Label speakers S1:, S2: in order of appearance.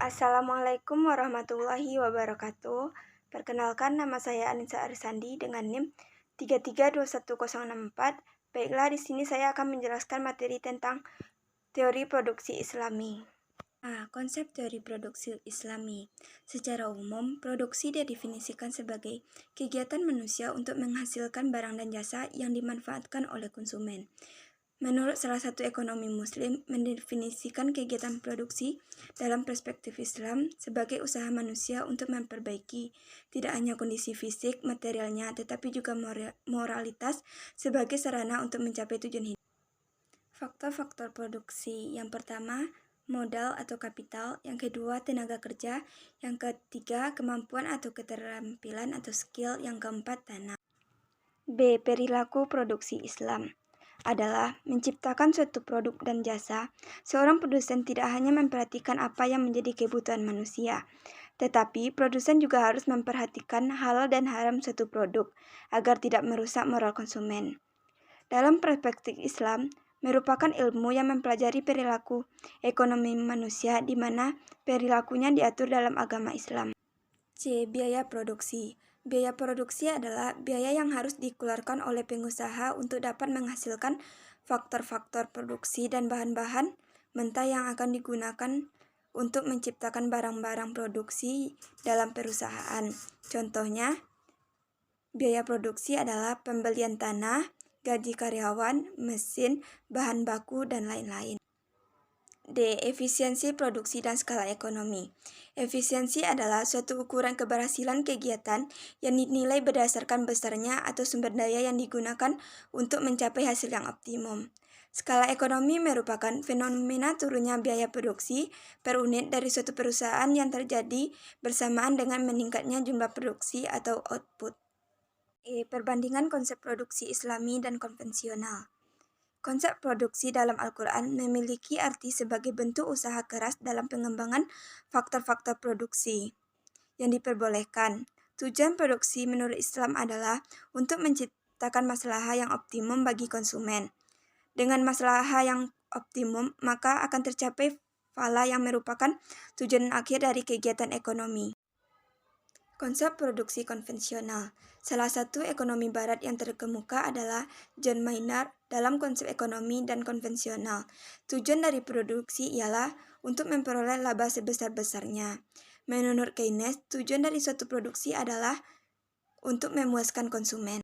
S1: Assalamualaikum warahmatullahi wabarakatuh. Perkenalkan, nama saya Anissa Arisandi dengan NIM 3321064. Baiklah, di sini saya akan menjelaskan materi tentang teori produksi Islami. Konsep teori produksi Islami. Secara umum, produksi didefinisikan sebagai kegiatan manusia untuk menghasilkan barang dan jasa yang dimanfaatkan oleh konsumen. Menurut salah satu ekonomi Muslim, mendefinisikan kegiatan produksi dalam perspektif Islam sebagai usaha manusia untuk memperbaiki tidak hanya kondisi fisik, materialnya, tetapi juga moralitas sebagai sarana untuk mencapai tujuan hidup. Faktor-faktor produksi yang pertama, modal atau kapital, yang kedua, tenaga kerja, yang ketiga, kemampuan atau keterampilan atau skill, yang keempat, tanah. B. Perilaku produksi Islam adalah menciptakan suatu produk dan jasa. Seorang produsen tidak hanya memperhatikan apa yang menjadi kebutuhan manusia, tetapi produsen juga harus memperhatikan halal dan haram suatu produk agar tidak merusak moral konsumen. Dalam perspektif Islam, merupakan ilmu yang mempelajari perilaku ekonomi manusia di mana perilakunya diatur dalam agama Islam. C. Biaya produksi. Biaya produksi adalah biaya yang harus dikeluarkan oleh pengusaha untuk dapat menghasilkan faktor-faktor produksi dan bahan-bahan mentah yang akan digunakan untuk menciptakan barang-barang produksi dalam perusahaan. Contohnya, biaya produksi adalah pembelian tanah, gaji karyawan, mesin, bahan baku, dan lain-lain. D. Efisiensi produksi dan skala ekonomi. Efisiensi adalah suatu ukuran keberhasilan kegiatan yang dinilai berdasarkan besarnya atau sumber daya yang digunakan untuk mencapai hasil yang optimum. Skala ekonomi merupakan fenomena turunnya biaya produksi per unit dari suatu perusahaan yang terjadi bersamaan dengan meningkatnya jumlah produksi atau output. E. Perbandingan konsep produksi Islami dan konvensional. Konsep produksi dalam Al-Quran memiliki arti sebagai bentuk usaha keras dalam pengembangan faktor-faktor produksi yang diperbolehkan. Tujuan produksi menurut Islam adalah untuk menciptakan masalah yang optimum bagi konsumen. Dengan masalah yang optimum, maka akan tercapai falah yang merupakan tujuan akhir dari kegiatan ekonomi. Konsep produksi konvensional. Salah satu ekonomi barat yang terkemuka adalah John Maynard dalam konsep ekonomi dan konvensional. Tujuan dari produksi ialah untuk memperoleh laba sebesar-besarnya. Menurut Keynes, tujuan dari suatu produksi adalah untuk memuaskan konsumen.